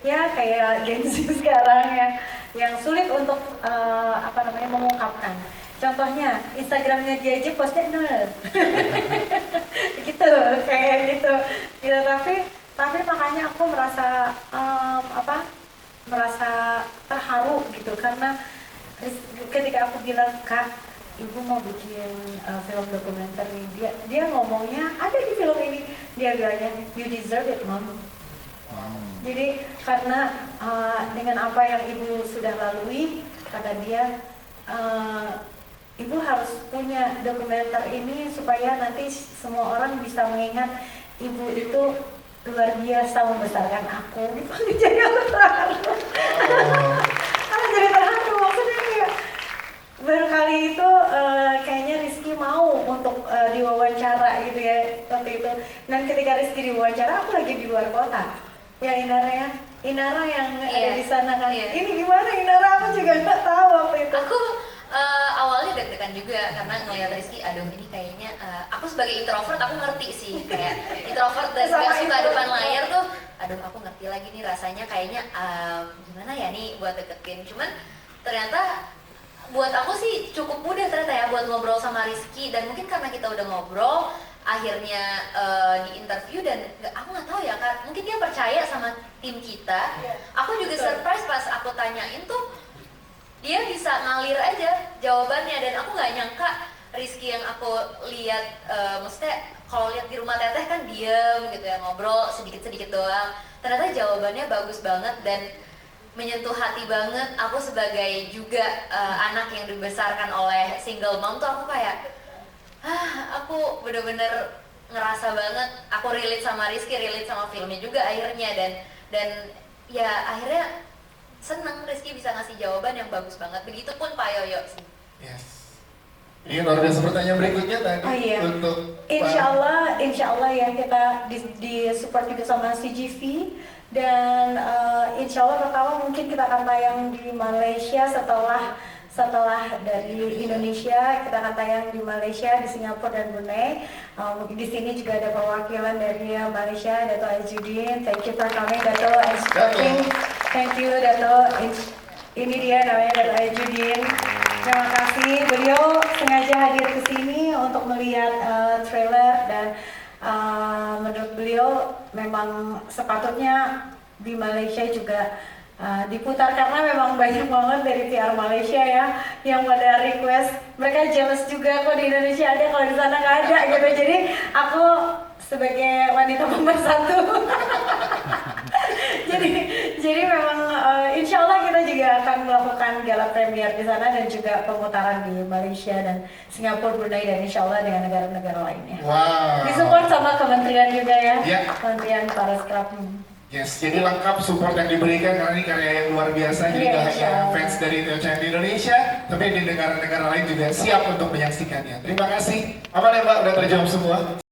ya kayak Gen Z sekarang yang sulit untuk mengungkapkan. Contohnya Instagramnya dia aja postnya nol, gitu kayak gitu. Ya, tapi makanya aku merasa merasa terharu gitu karena ketika aku bilang Kak, ibu mau bikin film dokumenter nih, dia ngomongnya ada di film ini, dia bilangnya you deserve it mom. Jadi karena dengan apa yang ibu sudah lalui, kata dia, ibu harus punya dokumenter ini supaya nanti semua orang bisa mengingat ibu itu luar biasa membesarkan aku. Jadi aku terharu. Aku jadi terharu, maksudnya kayak baru kali itu kayaknya Rizky mau untuk diwawancara gitu ya waktu itu. Dan ketika Rizky diwawancara, aku lagi di luar kota. Ya Inara yang ada di sana kan. Ini gimana Inara? Aku juga nggak tahu waktu itu. Aku awalnya deg-degan juga karena ngeliat Rizky, aduh ini kayaknya aku sebagai introvert aku ngerti sih, kayak introvert dan gak suka depan layar tuh, aduh aku ngerti lagi nih rasanya kayaknya gimana ya nih buat deketin. Cuman ternyata buat aku sih cukup mudah ternyata ya buat ngobrol sama Rizky, dan mungkin karena kita udah ngobrol akhirnya di interview, dan aku nggak tahu ya Kak, mungkin dia percaya sama tim kita. Aku juga surprise pas aku tanyain tuh dia bisa ngalir aja jawabannya, dan aku nggak nyangka Rizky yang aku lihat, maksudnya kalau lihat di rumah Teteh kan diem gitu ya, ngobrol sedikit-sedikit doang, ternyata jawabannya bagus banget dan menyentuh hati banget. Aku sebagai juga anak yang dibesarkan oleh single mom tuh aku kayak aku bener-bener ngerasa banget, aku relate sama Rizky, relate sama filmnya juga akhirnya, dan ya akhirnya seneng Rizky bisa ngasih jawaban yang bagus banget. Begitupun Pak Yoyo sih. Yes. Ini luar biasa. Pertanyaan berikutnya tadi untuk Insya Allah ya kita di support juga sama CGV, dan Insya Allah pertama mungkin kita akan tayang di Malaysia setelah dari Indonesia. Kita akan tayang di Malaysia, di Singapura dan Brunei. Di sini juga ada perwakilan dari Malaysia, Dato' Aizudin. Thank you for coming, Dato', and supporting. Thank you, Dato'. Ini dia namanya Dato' Aizudin. Terima kasih. Beliau sengaja hadir ke sini untuk melihat trailer, dan menurut beliau memang sepatutnya di Malaysia juga diputar karena memang banyak banget dari PR Malaysia ya yang pada request. Mereka jealous juga kok di Indonesia ada, kalau di sana nggak ada gitu. Jadi aku sebagai wanita pemersatu jadi memang insya Allah kita juga akan melakukan gala premier di sana dan juga pemutaran di Malaysia dan Singapura, Brunei, dan insya Allah dengan negara-negara lainnya. Wow. Disupport sama kementerian juga ya, Kementerian Pariwisata. Yes, jadi lengkap support yang diberikan karena ini karya yang luar biasa. Jadi gak hanya fans dari Indonesia di Indonesia, tapi di negara-negara lain juga siap untuk menyaksikannya. Terima kasih. Apa nih Mbak, udah terjawab semua?